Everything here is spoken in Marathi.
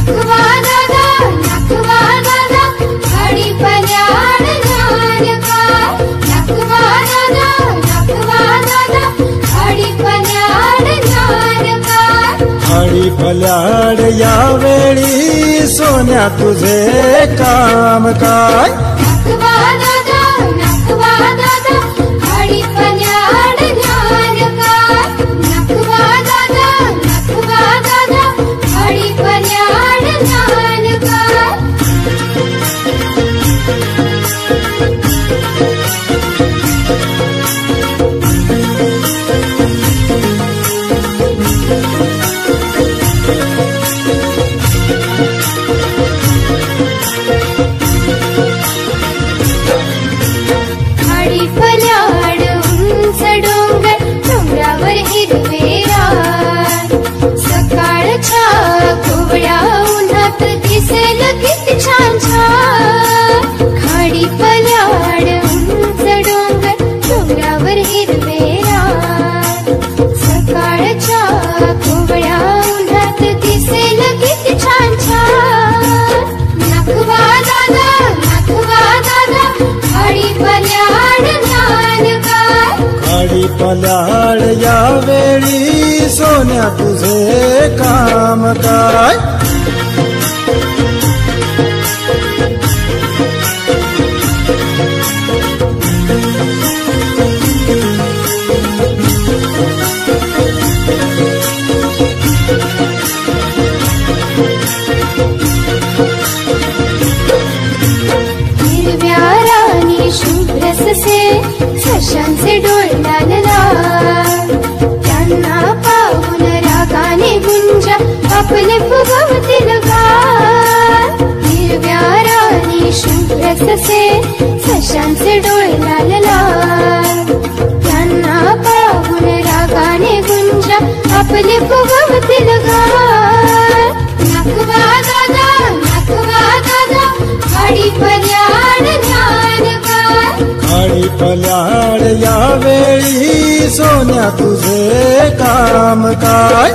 नखवा दादा घडी पल्याड ज्ञान काय। नखवा दादा घडी पल्याड ज्ञान काय। घडी पल्याड यावेळी सोन्या तुझे काम काय। नखवा दादा घडी पल्याड ज्ञान काय। नखवा दादा घडी पल्याड ज्ञान काय। घडी पल्याड उंच डोंगर डोंगरावर हिरवे रान। सकाळच्या कोवळ्या उन्हात दिसेल किती छान छान। घडी पल्याड उंच डोंगर डोंगरावर हिरवे रान। सकाळच्या कोवळ्या उन्हात दिसेल किती छान छान। नखवा दादा घडी पल्याड ज्ञान काय। घडी पल्याड यावेळी सोन्या तुझे काम काय। हिरव्या रानी शुभ्र ससे सशांचे डोळे लाल लाल। त्यांना पाहून रागाने गुंजा आपले फुगवतील गाल। हिरव्या रानी शुभ्र ससे सशांचे डोळे लाल लाल। त्यांना पाहून रागाने गुंजा आपले फुगवतील गाल। नखवा दादा घडी पल्याड ज्ञान काय। घडी पल्याड यावेळी सोन्या तुझे काम काय।